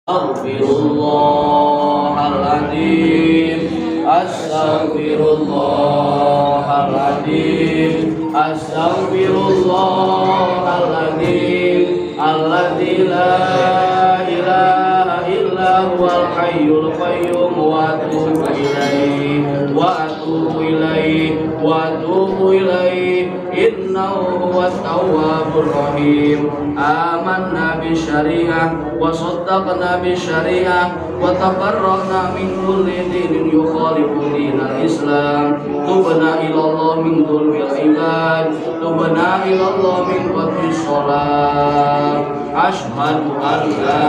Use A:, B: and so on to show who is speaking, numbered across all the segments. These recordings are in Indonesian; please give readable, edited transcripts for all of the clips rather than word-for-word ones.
A: Astaghfirullahaladzim, astaghfirullahaladzim, astaghfirullahaladzim, alladzi la ilaha illa huwal hayyul qayyum wa atubu ilaihi wa atubu ilaihi wa atubu ilaihi innahu huwat tawwabur rahim. Amanna bi syariah wa saddaqna bi syariah wa tabarra'na min kulli dinin yukhalifu dinal Islam. Tubna ilallah min dzulmil ibad, tubna ilallah min qadri shalah. Asyhadu an la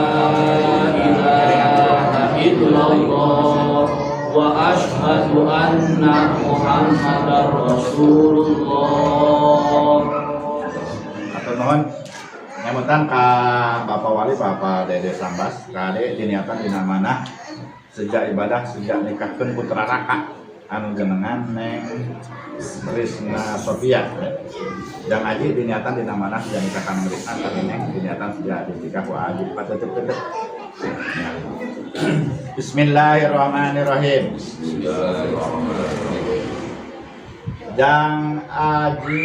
A: ilaha illallah wa asyhadu anna Muhammadar Rasulullah.
B: Atur nuhun nyamutan ka Bapak Wali, Bapak Dede Sambas, kade diniatan dina manah sejak ibadah sejak nikahkeun putra Raka anu jenengan Neng Risna Sofia. Jang aji diniatan dina manah sejak nikah Kang Risna kali Neng diniatan sejak nikah wa aji pateuteut. Bismillahirrahmanirrahim. Jang Aji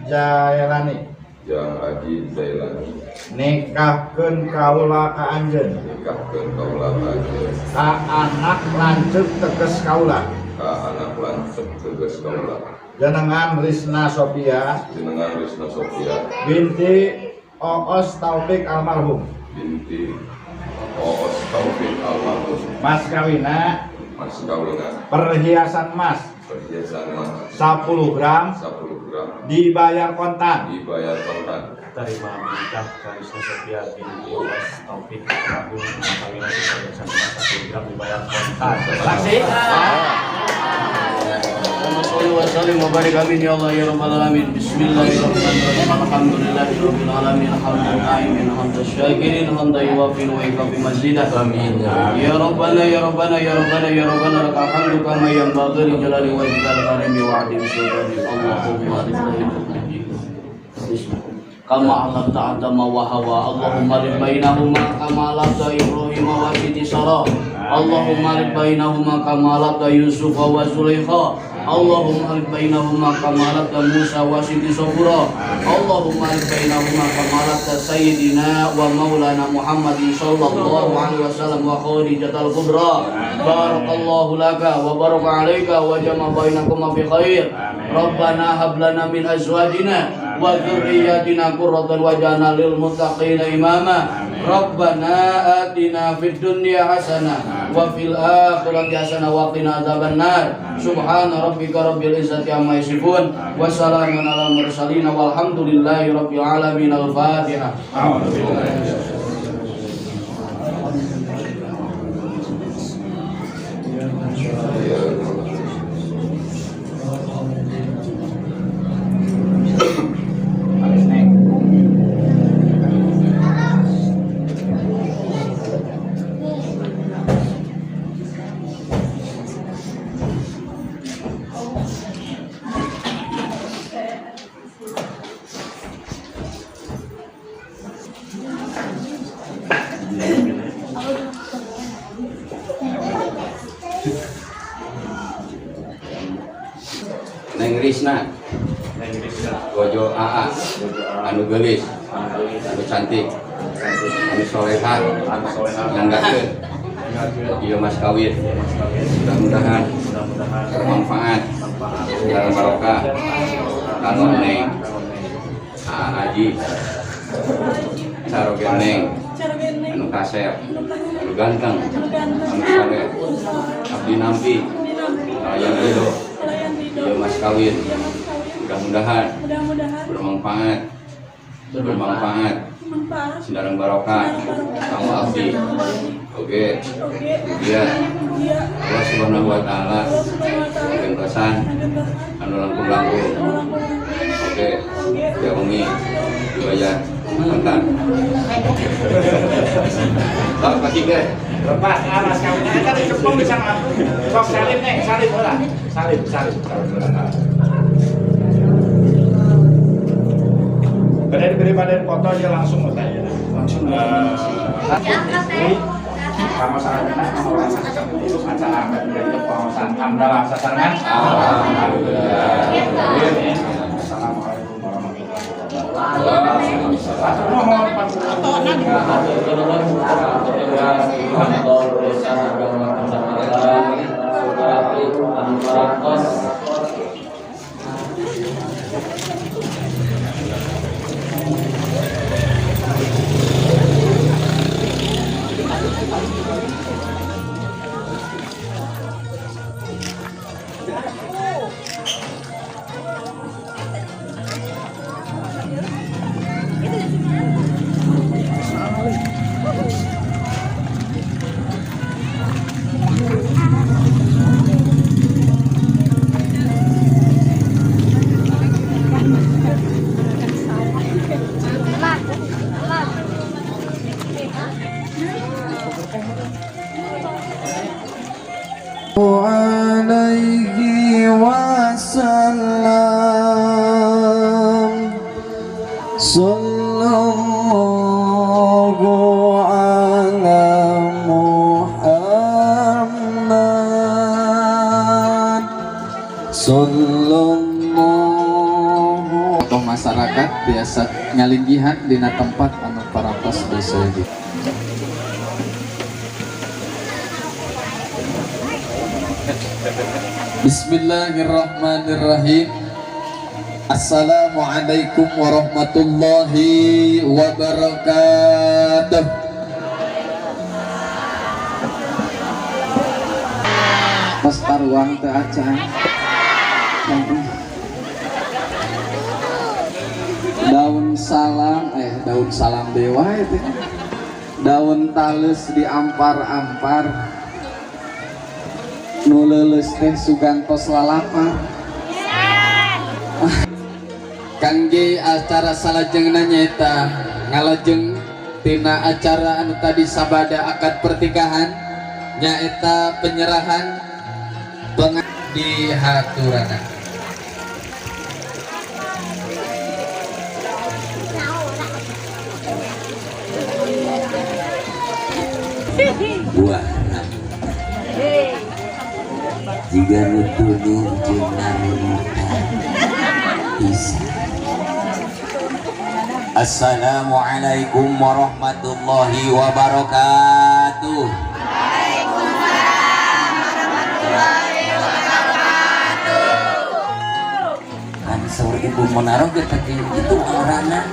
B: Jailani,
C: Jang Aji Jailani,
B: nikahkeun kaula ka anjeun,
C: nikahkeun kaula ka anjeun,
B: ka anak lanceuk teges kaula,
C: ka anak lanceuk teges kaula,
B: jenengan Risna Sofia,
C: jenengan Risna Sofia,
B: binti Oos Taufik almarhum,
C: binti Oos Taufik almarhum,
B: mas kawina,
C: mas kawina,
B: perhiasan emas
C: perhiasan emas
B: 10 gram
C: 10 gram,
B: dibayar kontan.
C: dibayar kontan.
D: Terima nikah Risna Sofia binti Oos Taufik almarhum kawin perhiasan emas 10 gram dibayar kontan.
B: Saksi.
A: Shalli wa sallim wa barik amin ya Allah ya rabbal alamin. Bismillahirrahmanirrahim. Alhamdulillahirabbil alamin. Alhamdulillahi hamdan syakirin hamdan yuwaffi wa yukafi mazidah. Amin. Ya rabbana ya rabbana ya rabbana ya rabbana lakal hamdu kama yanbaghi li jalali wajhikal karim wa 'azimi sultanik. Allahumma kama alamta adama wa hawa. Allahumma rib bainahuma kama alamta Ibrahim wa siti Sarah. Allahumma rib bainahuma kama alamta Yusuf wa Zulaikha. Allahumma rib bainahuma kama alamta Musa wa siti Safura. Allahumma rib bainahuma kama alamta Sayyidina wa Maulana Muhammadin sallallahu alaihi wasallam wa Khadijatul Kubra. Barakallahu laka wa baraka alaika wa jama bainakuma fi khair. Rabbana hab lana min azwajina wa dzurriyyatina qurratan waj'alna lil muttaqina imama. Rabbana atina fid dunya hasanah wa fil akhirati hasanah wa qina adzabannar. Subhana rabbika rabbil izzati amma yasifun wa salamun alal mursalin walhamdulillahi rabbil alamin. Al-Fatihah. Neng Risna, Gojo AA, anu gelis, anu cantik, anu soleha, yang gakeun, ieu mas kawin, mudah-mudahan bermanfaat, segala barokah, kalau Neng Aji, saroge Neng, anu kaser, anu ganteng, anu soleh, abdi nampi, yang ridho. Iya mas kawin, mudah-mudahan bermanfaat, sinareng barokah, kamu abdi, oke, dia Allah Subhanahu Wa Taala, mungkin pesan, anu langkung-langkung, oke, dia wengi, dibayar kontan. Tak kasih ke.
B: Lepas alas kawinnya kan cepung bisa ngaku. Sok salib Neng, salib heula. Salib. Daripada foto aja langsung tanya. Langsung. Kamu sangat enak mau rasa seperti itu acara akan menjadi pengawasan amdalah sasaran. Alhamdulillah. Assalamualaikum warahmatullahi wabarakatuh.
E: alaihi wasallam sallallahu ala Muhammad sallallahu. Tokoh masyarakat biasa ngalinggihan dina tempat anu parantos desa ieu. Bismillahirrahmanirrahim. Assalamualaikum warahmatullahi wabarakatuh. Pas taruang teu acan. Daun salam dewa itu. Daun talus diampar-ampar. Nu leuleus teh sugantos lalapar. Kangge acara salajengna nyaeta ngalajeng tina acara anu tadi sabada akad pertikahan nyaeta penyerahan di haturana. Buah jika nutunuh jenang isa. Assalamualaikum warahmatullahi wabarakatuh. Waalaikumsalam warahmatullahi wabarakatuh. Kan saur ibu menaruh kita itu orangna.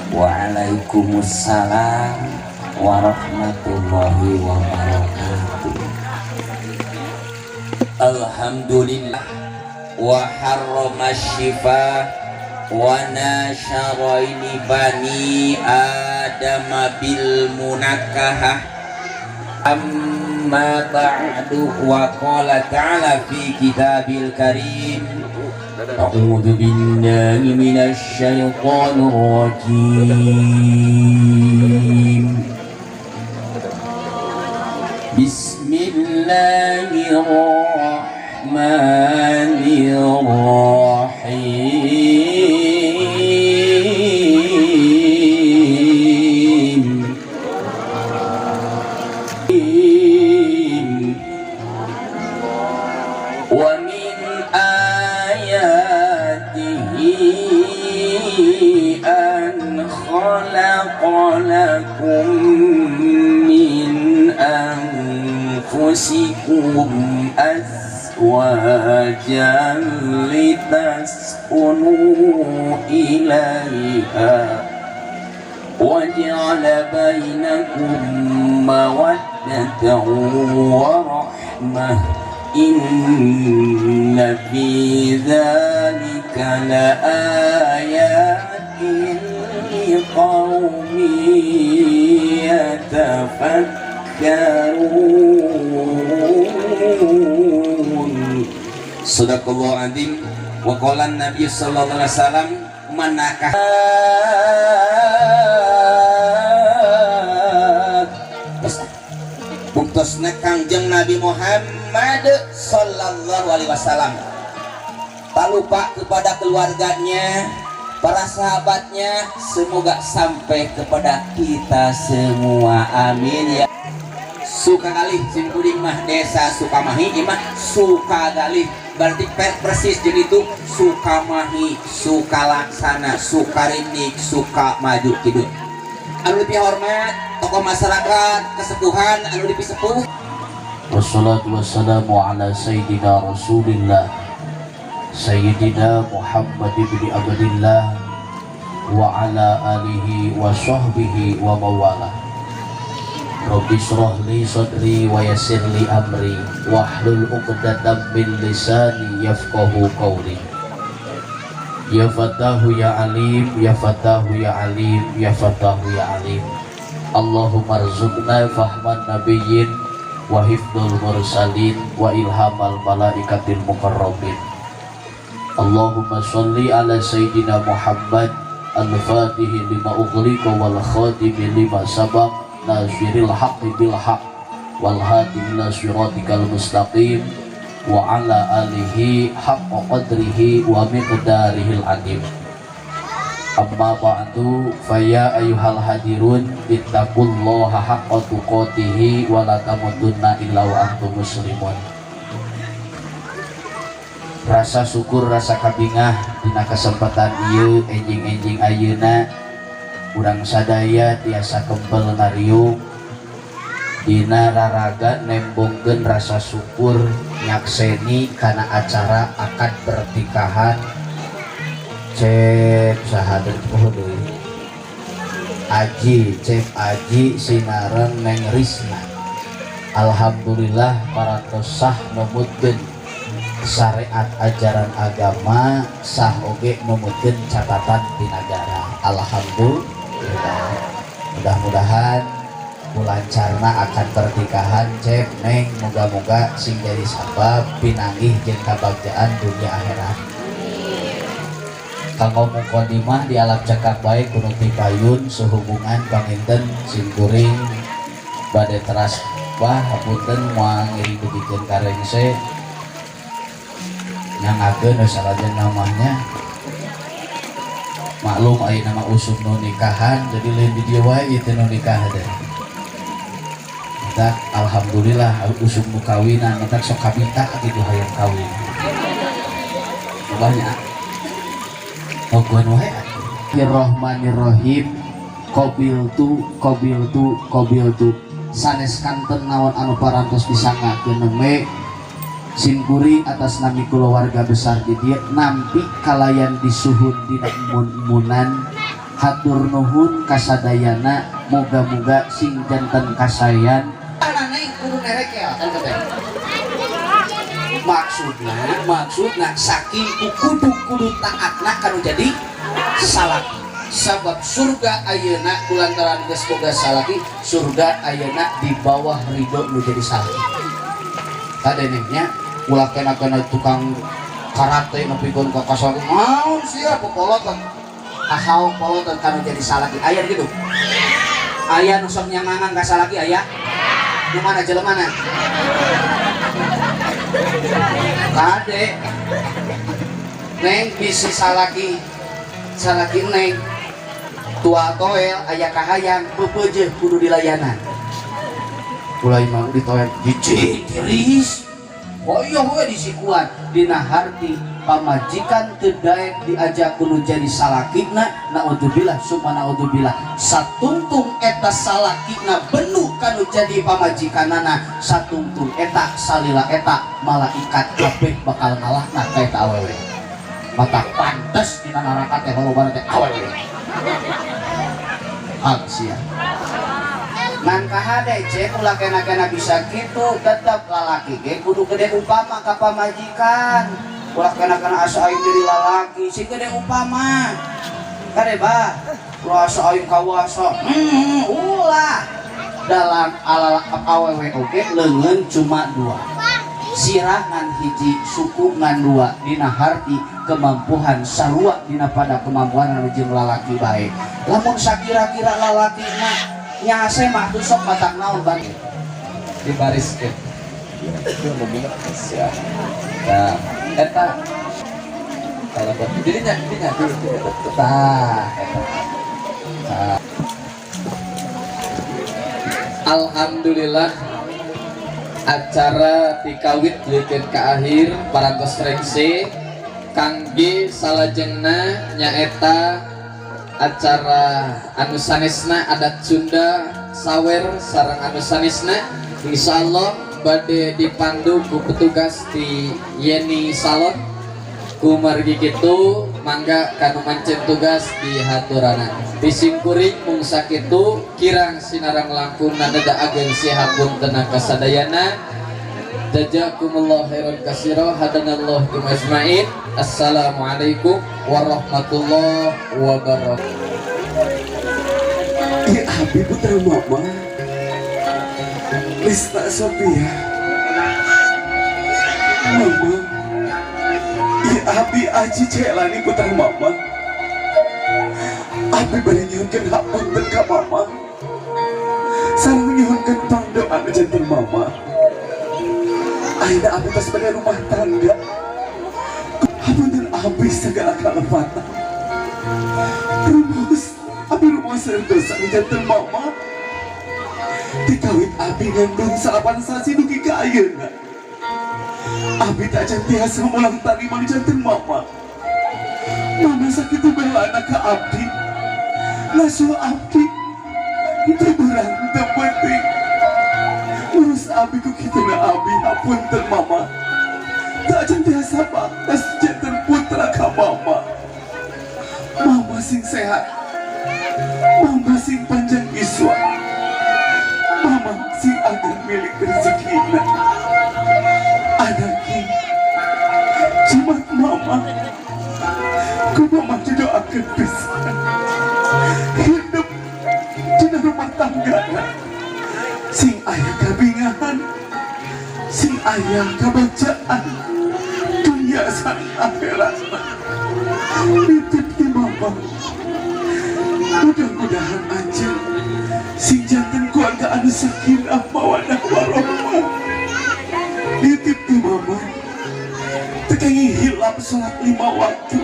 E: Waalaikumsalam warahmatullahi wabarakatuh. Alhamdulillah wa harrama syifa wa nasyaraini bani adama bil munakahah. Amma ba'du wa qala ta'ala fi kitabil karim a'udzu billahi minasy syaithanir rajim. Bismillahirrahmanirrahim. Wa min ayatihi an khalaqa lakum min anfusikum azwajan litaskunu ilaiha wa ja'ala bainakum mawaddatan wa rahmah. Inna fi dzalika laayatin liqaumin yatafakkarun. Sadaqallahu adzim. Wa qala an-nabiy sallallahu alaihi wasallam manakah buktasna Kangjeng Nabi Muhammad sallallahu alaihi wasallam tak lupa kepada keluarganya, para sahabatnya, semoga sampai kepada kita semua, amin ya.
F: Sukagalih simkuring mah desa Sukamahi imah Sukagalih berarti persis jadi itu Sukamahi, Sukalaksana, Sukarindik, Sukamaju Kidul. Anu lebih hormat tokoh masyarakat kesepuhan anu lebih sepuh.
A: Wassalatu wassalamu ala sayyidina Rasulillah Sayyidina Muhammad ibn Abdillah wa ala alihi wa sahbihi wa mawala. Rabbi shrah li sadri wa yassir li amri wahlul 'uqdatam min lisani yafqahu qawli. Ya Fatahu ya Alim, ya Fatahu ya Alim, ya Fatahu ya Alim. Allahumma rzuqna fahman nabiyyin wa hifdzul mursalin wa ilhamal malaikatil muqarrabin. Allahumma sholli ala sayyidina Muhammad al-fatihi lima ughliqa wal khatimi lima sabaq nasiril haqqi bil haqq wal hadi ila siratikal mustaqim wa ala alihi haqqa qadrihi wa miqdarihil adim. Amma ba'du faya ayyuhal hadirun ittaqullaha haqqa tuqatihi wa la tamutunna illa wa antum muslimun. Rasa syukur rasa kabingah dina kesempatan ieu enjing-enjing ayeuna urang sadaya tiasa kempel nariung dina raraga nembongkeun rasa syukur nyakseni kana acara akad pernikahan Cep sahadat deui Aji Cep Aji sinareng Neng Risna. Alhamdulillah para tosah numutkeun syariat ajaran agama sah oge numutkeun catatan di negara. Alhamdulillah. Mudah-mudahan lancarna akan pernikahan Cep Neng, moga-moga sing jadi sabab pinanggih jeung kabagjaan dunia akhirat. Kanggo mukodimah di alam cakap baik kudu tipayun sehubungan panginten simkuring bade teras bah hapunten moal ngiring dipikeun karengse nyangakeun sarajan namanya maklum aya nama usum nu nikahan jadi lain di dieu wae ieu teh nu nikah teh. Kita alhamdulillah usum nu kawinan kita sok kabita kitu hayang kawin. Banyak Oguan wae. Bismillahirrahmanirrahim. Qabiltu sanes kanten naon anu parantos disangakeun me simkuring atas nami keluarga besar di dieu nampi kalayan disuhun dina mun-munan hatur nuhun kasadayana moga-moga sing janten kasayan neng kudu nerekel kan teh. Maksudna saking kudu taatna kanu jadi salaki sabab surga ayeuna kulantaran geus boga salaki surga ayeuna di bawah ridho nu jadi salaki kadenengnya ulah kena tukang karate nepikeun ka kasar mau sia popolotan ahau polotan kanu jadi salaki aya gitu aya nu sok nyangangan ka salaki aya nu mana jelemana kade neng bisi salaki neng tua toel aya kahayang bebeujeuh kudu dilayanan ulah imang ditoel diciris hoyong we disikuan dina harti pamajikan teu daek diajak kudu jadi salakina naudzubillah summa naudzubillah satungtung eta salakina benuh kanu jadi pamajikanana satungtung eta salila eta malaikat kabeh bakal ngalahna ka eta awewe mata pantes dina neraka teh lobana teh awewe sia ngan kahade cek ulah kena bisa gitu tetep lalaki ge kudu gede upama ka pamajikan ulah kena asa aing diri lalaki si gede upama kade bah ulah asa aing kawasa ulah dalam awewe oge leungeun cuma dua sirah ngan hiji suku ngan dua dina harti kemampuan sarua dina pada kemampuan anu jeung lalaki bae lamun sakira-kira lalaki mah nyase mah tuh sok matak naon bang di baris ke nah eta kalau dirinya alhamdulillah
E: acara dikawit leukeun ka akhir parantos rengse kangge salajengna nyaeta acara anu sanesna adat Sunda sawer sareng anu sanesna insyaallah bade dipandu ku petugas di Yeni Salon ku margi kitu mangga kanu mancen tugas di haturana disingkuring mung sakitu kirang sinarang langkung nadadaageun sihapun tenang kasadayana jazakumullah khairan katsira hadanallahu kum ajmain. Assalamualaikum warahmatullahi wabarakatuh.
G: Ya Abi putra mama Lista Sophia mama ya Abi Aji Celani putra mama Abi bari nyuhunkeun hapunten ka mama sareng nyuhunkeun pangdoa janten mama ayeuna Abi tos bade rumah tangga hapunten Abi segala kalepatan rumus Abi rumah serdosa janten mama dikawit Abi ngandung salapan sasi dugi ka ayeuna Abi tak cantiasa mulang tarima di janten mama mama sakitu bela anak ka Abi ngasuh Abi itu berantem penting urus Abi ku kituna Abi hapunten mama tak cantiasa batas janten putra ka mama mama sing sehat mama sing panjang iswa mama sing agar milik rezekina anaknya cimat mama ku mama didoakan pisan hidup di rumah tangga sing ayah kabingahan sing ayah kabacaan dunia sang akhirat nitip di mama mudah-mudahan aja sing janten keluarga anu sakinah mawadah warahmah nitip di mama tekangi hilap salat 5 waktu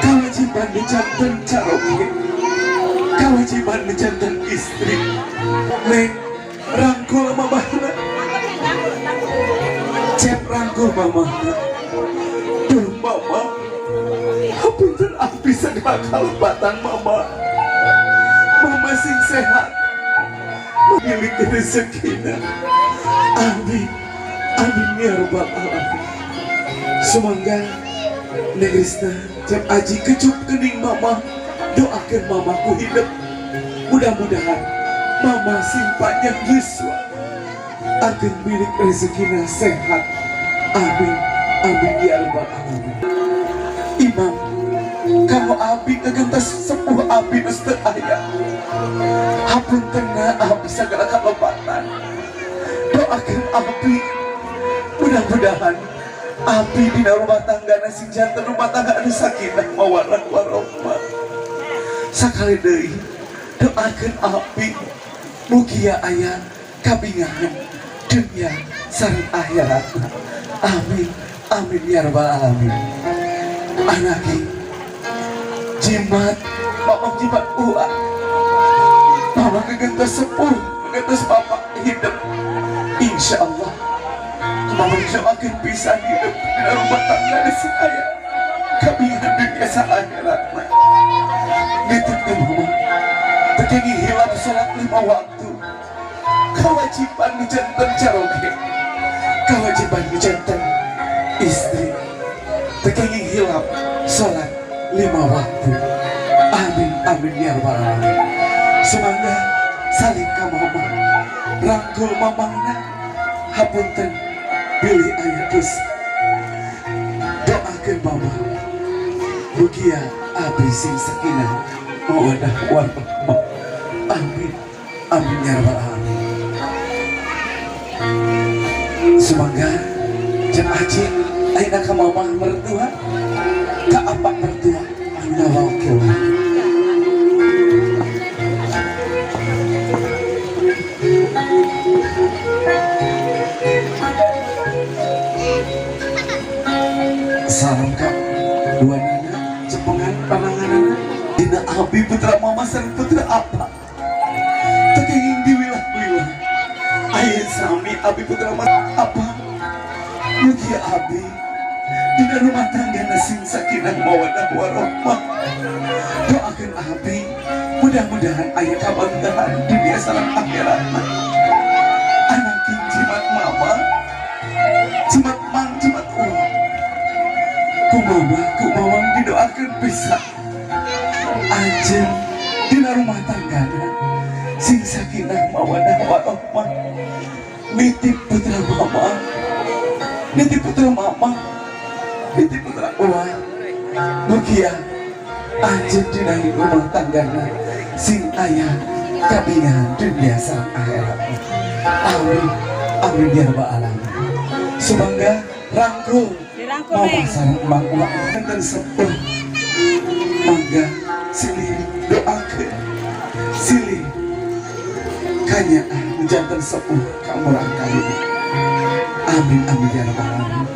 G: kewajiban di janten caroke kewajiban di janten istri neng rangkul mamahna cep rangkul mamahna duh mama hapunten Abi segala kalebatan mama mama sing sehat memiliki rezekina amin amin ya rabbal alamin semoga negrisna jam aji kecup kening mama doakan mamaku hidup mudah-mudahan mama sing panjang yuswa akan milik rezekina sehat amin amin ya rabbal alamin imam kamu Abi kegentas sepuh Abi nuster ayah hapunten Abi segala kalebatan doakan Abi mudah-mudahan Abi dina rumah tangga sing janten rumah tangga anu sakinah mawadah warahmah sakali deui doakan Abi mugia aya kabingahan dunia sareng akhirat amin amin ya rabbal alamin anaki jimat mama jimat uang mama kegentas sepuh kegentas bapak hidup insya Allah mama didoakan bisa hidup di rumah tangga si ayah kabingan dunia sa akhirat nitip ke mama tekengi hilap salat 5 waktu kewajiban di janten caroke kewajiban di janten istri tekengi hilap salat 5 waktu amin amin ya rabbal alamin semoga saling ka mama rangkul mamangna hapunten pilih ayah dus doakan mama mugia Abi sing sakinah mawadah warahmah amin amin ya rabbal alamin semoga jam haji ayeuna ka mama mertua ka apa mertua anu wakil salam ka dua nana cepengan pananganan dina Abi putra mama sareng putra apa tekenging di wilayah Ayo sami abi putra mas apa? Mugi abi dina rumah tangga sing sakinah mawaddah warahmah. Doakeun abi mudah-mudahan aya kabanggaan dunia sareng akhirat. Anak cimat mama, cimat mang, cimat uang. Ku mama didoakeun pisan. Ajeng dina rumah tangga sing sakinah mawaddah warahmah. Nitip putra mama, nitip putra mama, nitip putra uang. Mugia ajeng dina rumah tanggana sing aya kabingan dunia sareng akhirat. Amin, amin ya rabbal alamin. Sumangga rangkul mama sareng mang uang dan sepuh. Mangga silih doakeun, silih kanyaan jantan sepuh kamu rangkali. Amin amin ya rabbal alamin.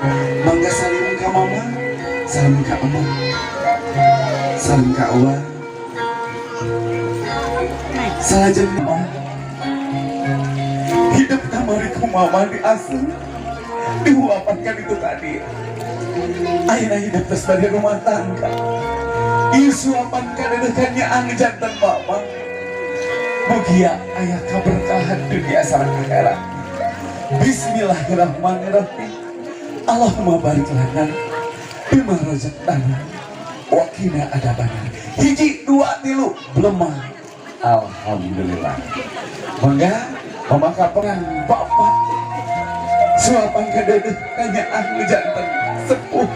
G: Mangga salim ka mama, salim ka emah, salim ka uwa. Salajan mama hidup kamariku mama di asuh dihuapankan itu tadi. Akhirnya hidup terus dari rumah tangga isuapan kadedekannya ang jantan mama. Mugia ayah keberkahan dunia sareng akhirat. Bismillahirrahmanirrahim. Allahumma barik lana bima razaqtana wa qina adzabannar. Hiji dua tilu belemah. Alhamdulillah. Mangga mama kapengan bapak suapan kadedekannya ang jantan sepuh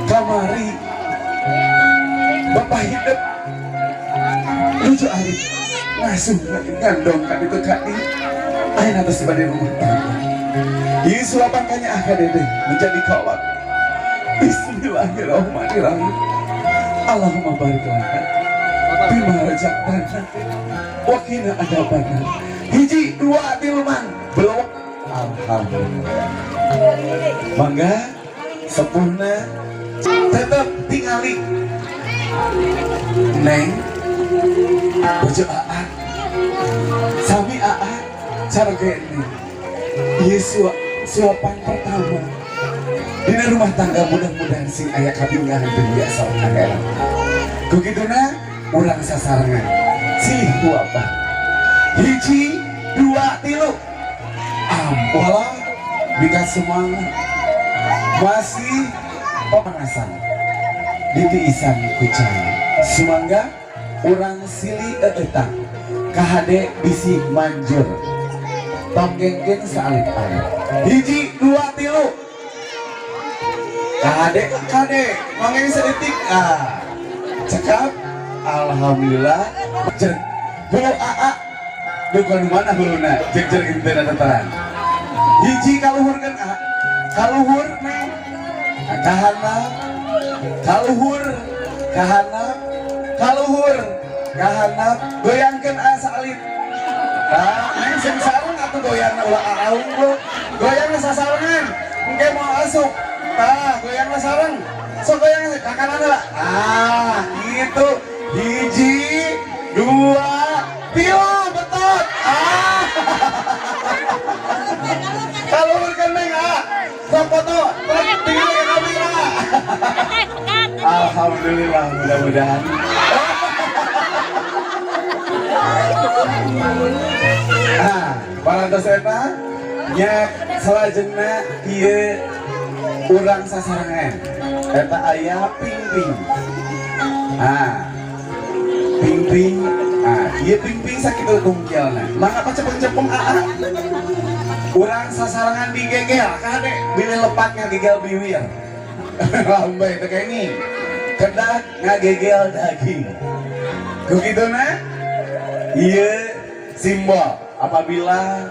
G: kamari bapak hidup lucu arif ngasuh ngandong kan itu kaki ayo atas sebagai rumah tangga ini suapan kanya dede menjadi kawan. Bismillahirrahmanirrahim. Allahumma barik lana bima razaqtana wa qina adzabannar. Hiji dua tilu mang belum. Alhamdulillah. Mangga sepuhna tetap tingali Neng bojo Aa sami Aa cara kayak ini. Ieu suapan pertama dina rumah tangga mudah-mudahan sing aya kabingahan dunia sareng akhirat. Kukituna urang sasarengan silih ku apa hiji dua tilu ampala bika semangat masih pemanasan ditiisan kucai sumangga urang silih eetang kahade bisi manjur tonggengkeun saalit alit hiji dua tilu kahade mangeng sedetik cekap. Alhamdulillah jer hulu Aa bukan mana huluna jer intena tataran hiji kaluhurkeun A kaluhur neng kahana kaluhur kahana kaluhur kahana goyangkeun A salit neng sing sareng atuh goyangna ulah aung bro goyangna sasarengan engke mau asup goyangna sareng sok goyang ka kanan lah gitu hiji dua tilu betot kaluhurkeun neng sok foto tinggal ke kamera. Alhamdulillah mudah-mudahan para dosena nya salajengna ieu urang sasarengan eta aya pingping pingping ieu pingping sakitu tungkialna mangga cepeng-cepeng urang sasarengan digegel kade bilih lepatnya gegel biwir lambai teh ini kedah ngagegel daging kukituna ieu simbol apabila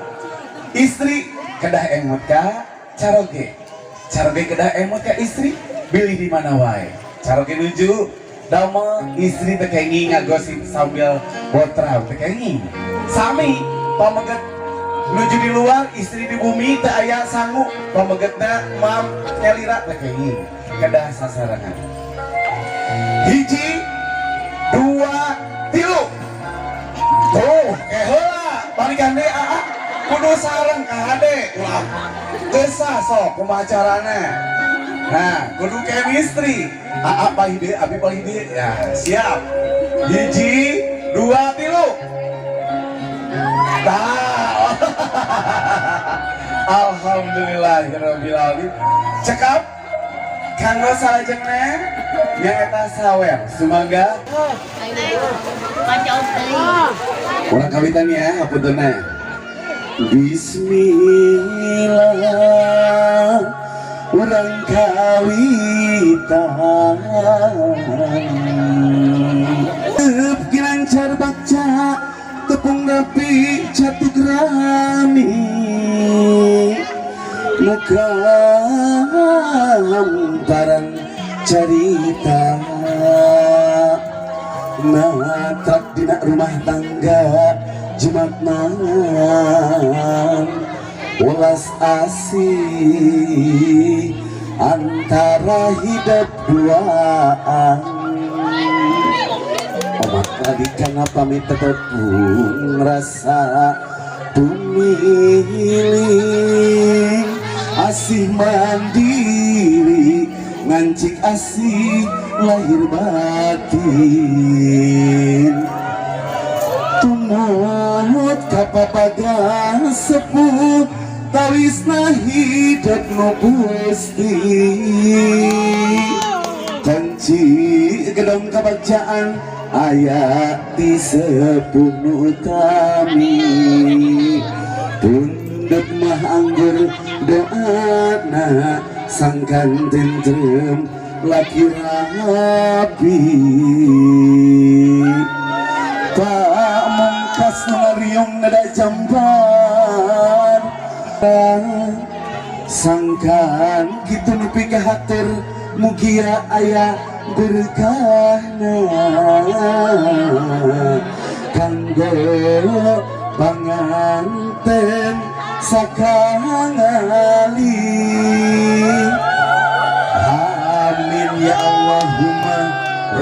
G: istri kedah emot ka caroge kedah emot ka istri bilih di mana wae caroge nuju damel istri teh kengi ngagosip sambil botrau teh kengi sami pameget nuju di luar istri di bumi teu aya sangu pamegetna mam nyalira teh kengi kedah sasarangan hiji dua tilu tuh heula balikan deui kudu sareng ka hade ulah desa sok kumacarana. Nah kudu chemistry apa ide abi palide ya siap 1 2 3 nah alhamdulillahirobbilalamin cekap kanggo salajengna nyaeta sawer sumangga urang kawitan ya hapuntenna Bismillah urang kawitan tep gilancar baca tepung rapi catuk rami muka hamparan carita matrak dina rumah tangga Jumat malam ulas asih antara hidup duaan omat tadi karena pamit tepung rasa tumiling asih mandiri ngancik asih lahir batin tumut kapapaga sepuh tawisna hidup nu gusti kunci gedong kabacaan ayat di sepuh nu kami tunduk mah anggur doana sangkan tentrem laki rapi tak mungkas ngariung nada jambar sangkan gitu nepi ka hatur mugia aya berkahna kanggo panganten sakangali amin ya Allahumma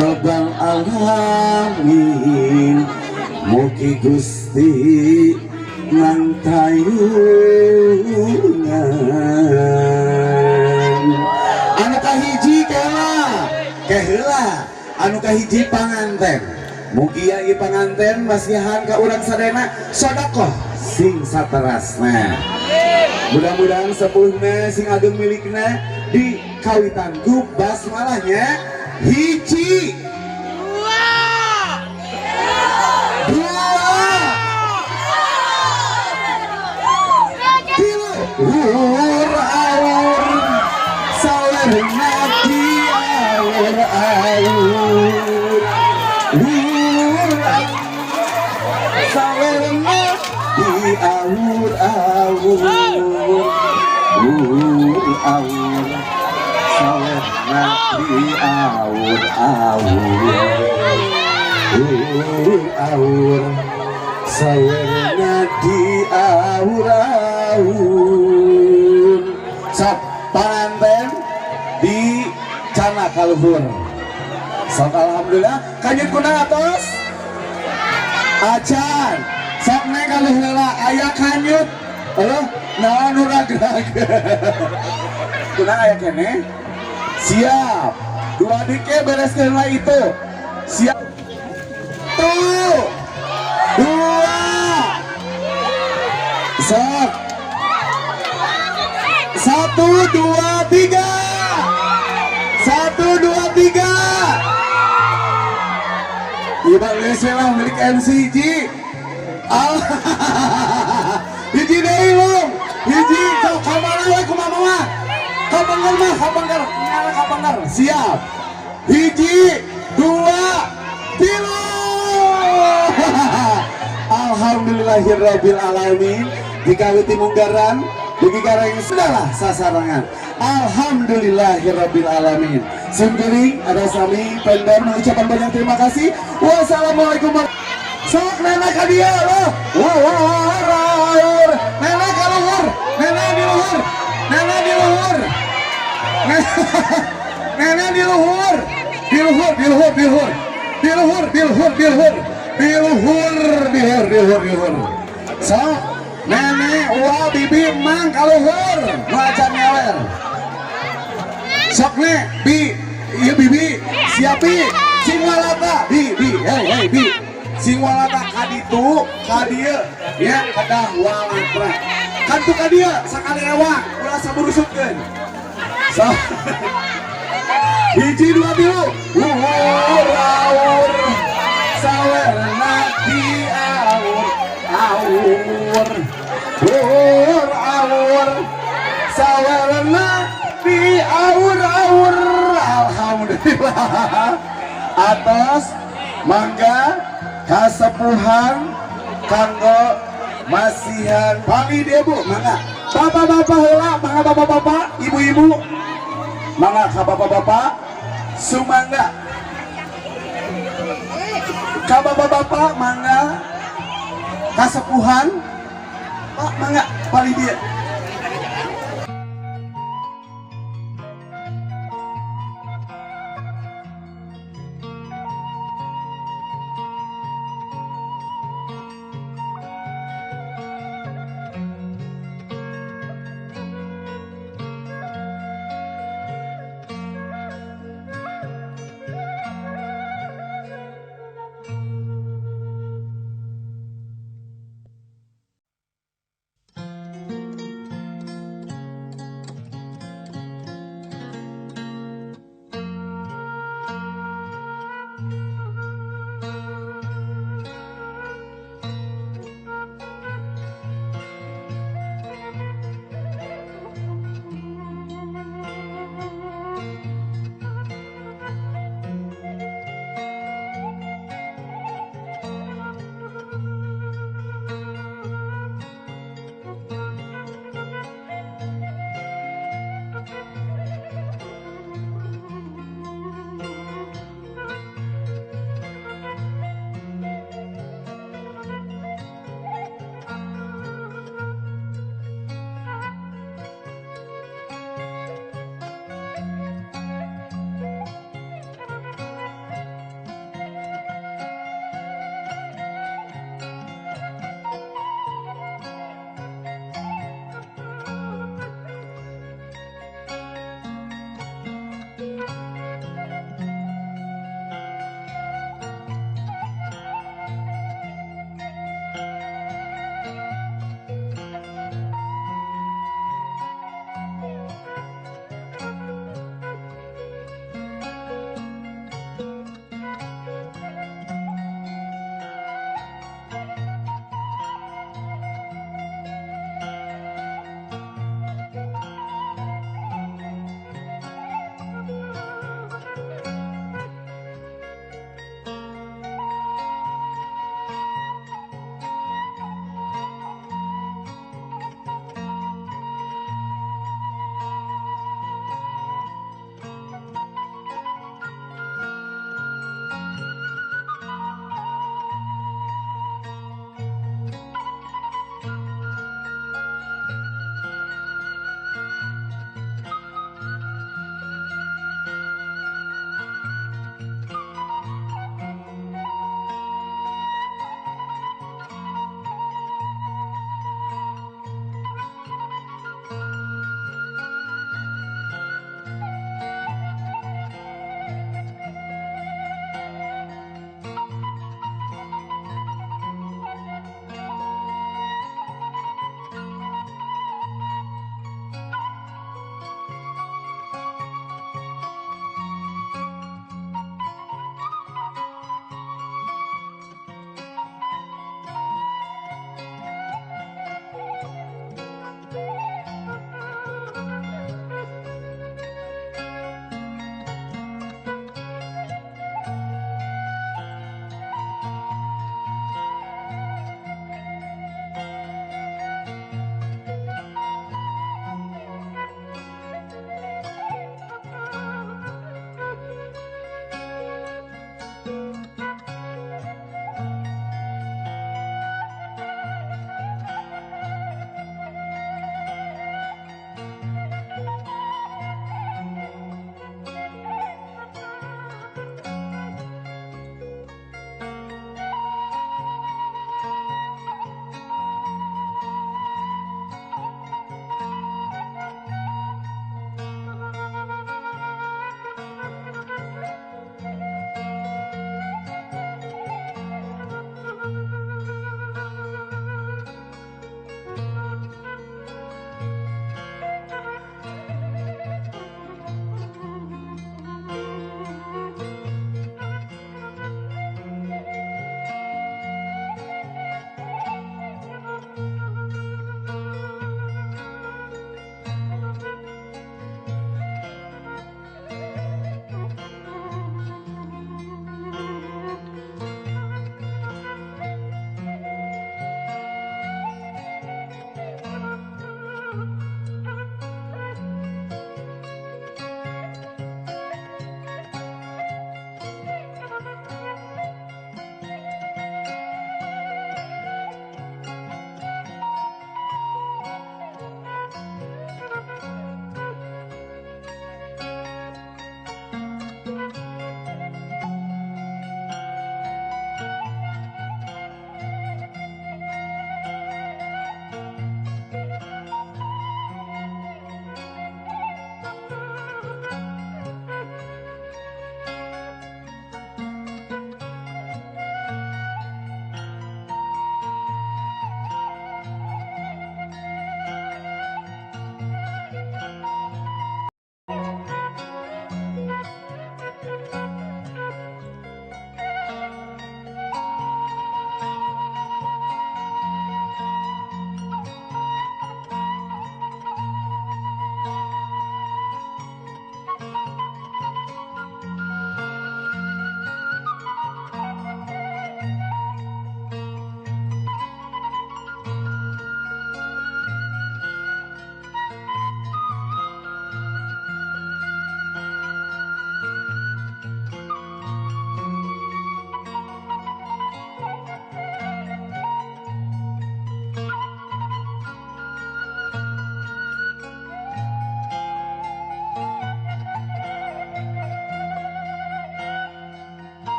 G: rabbal alamin mugi Gusti ngantayungan anu kahiji keheula anu kahiji panganten mugi ieu panganten masihan ka urang sadayana sedekah sing saterasna mudah-mudahan sepuhna sing ageng milikna dikawitan ku basmalahnya 1 Hur aur sawerna di aur aur hur sawerna di aur aur hur aur sawerna di aur aur hur aur sawerna di aur aur sok panganten di cana kaluhur sok alhamdulillah kanjut kuna atos acan sok neng kaluhur aya kanjut halo naon nu ragrag kuna aya kene siap dua dike bereskeun lah itu siap 1 2 sok 1 2 3 1 2 3 ieu mah geus lah milik MCG hiji deui long hiji sok kamana we kumaha mah kapanggar siap 1 2 3 alhamdulillahirabbil alamin dikawiti munggaran dugi gareng sudahlah sasarangan alhamdulillahirabbil alamin sembering ada sami pendor mengucapkan banyak terima kasih wassalamualaikum sok nenek ka dia loh wah nenek ka luhur nenek di luhur nenek di luhur nenek di luhur di luhur di luhur di luhur di luhur di luhur di luhur di luhur di luhur di luhur di luhur sok nenek wah bibi mang kaluhur ngajan nyawer sok nek bi iya bibi siapi sing walata bi hei bi sing walata kaditu kadia ya kadah walata kan tuh kadia sakali ewang ulah saburusutkeun so hiji dua bilu awur sawerna di awur sawerna di awur alhamdulillah atas mangga kasepuhan kanggo masihan pali dia bu mangga bapak-bapak heula mangga bapak-bapak ibu-ibu mangga ka bapak-bapak sumangga ka bapak-bapak mangga kasepuhan pak mangga pali dia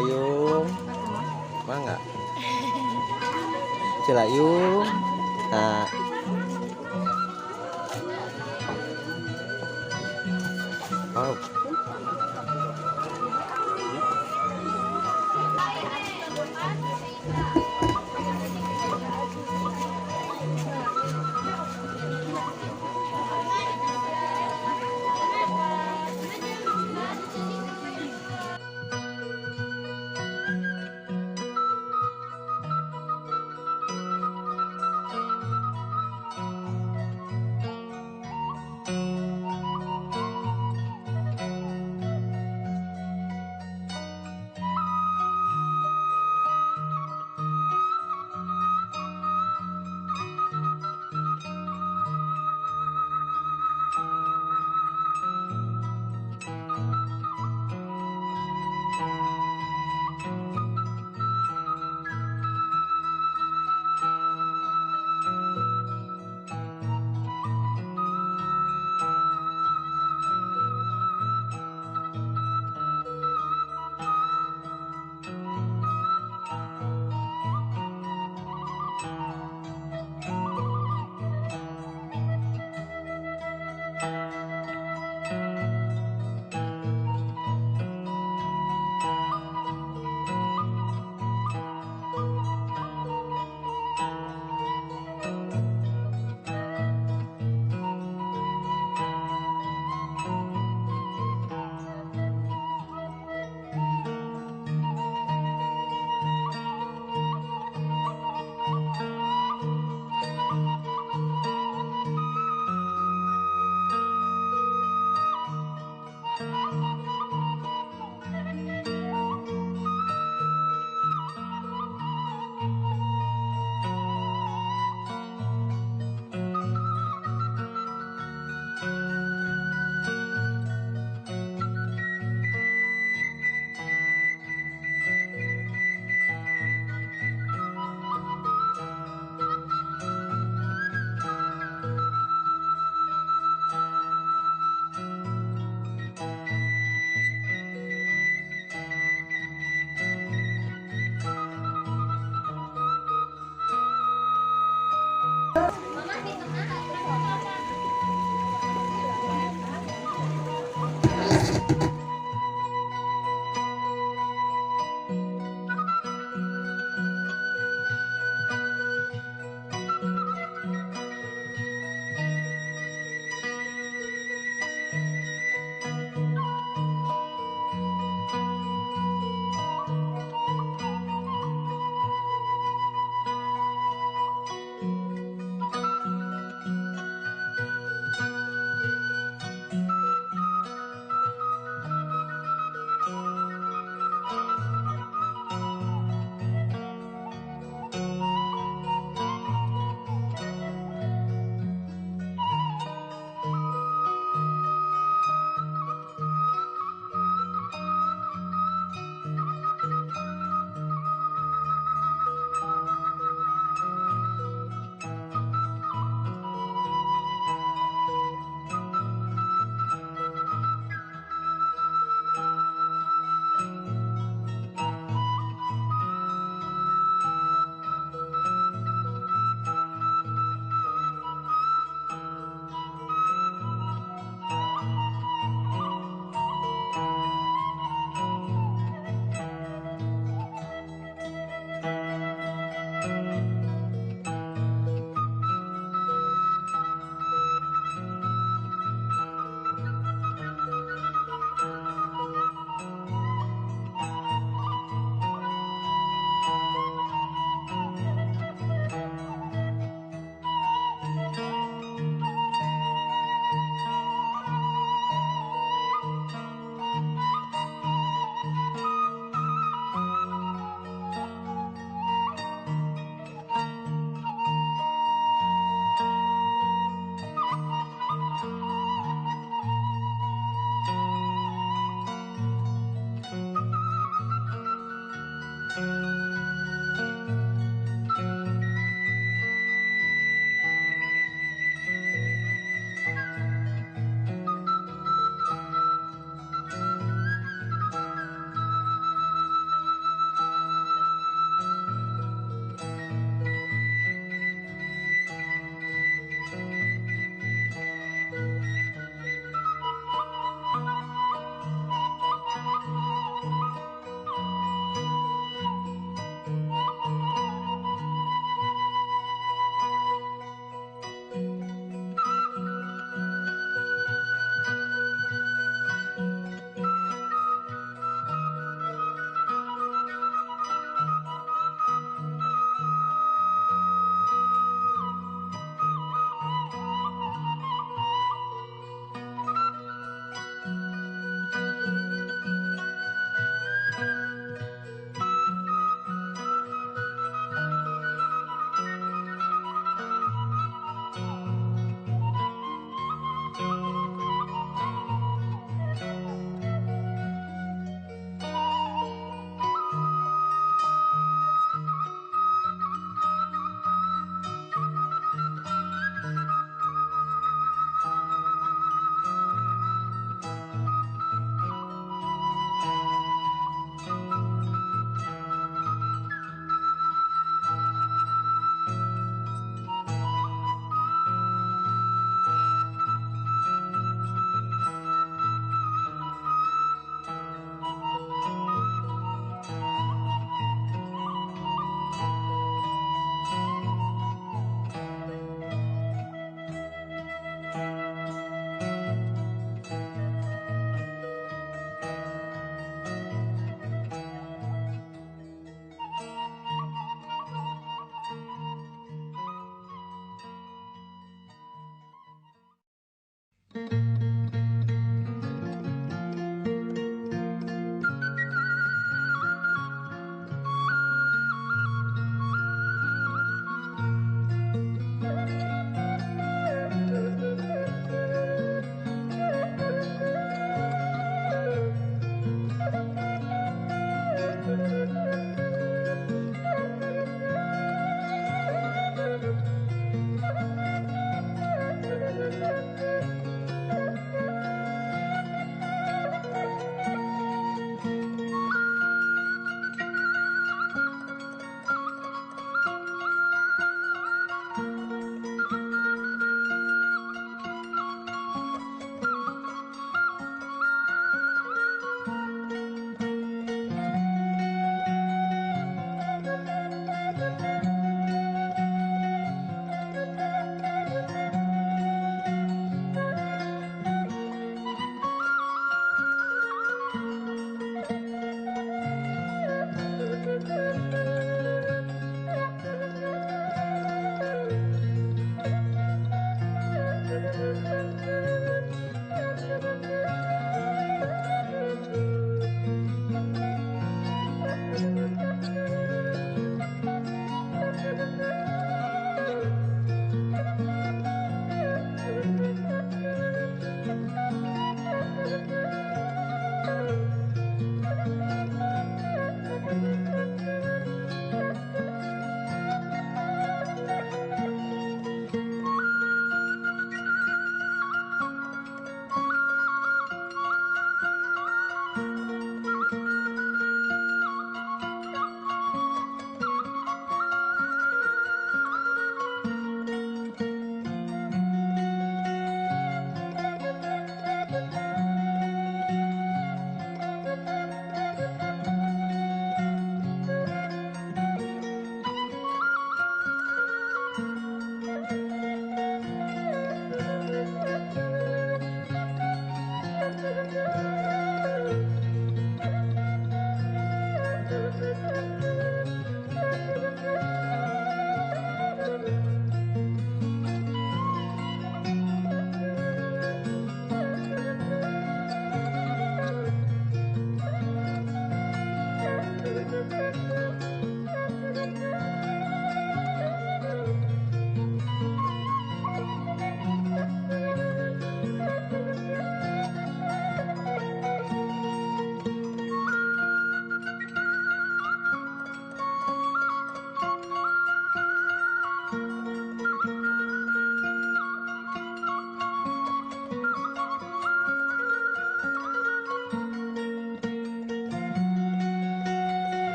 H: Cilayung. Mangga. Cilayung. Nah,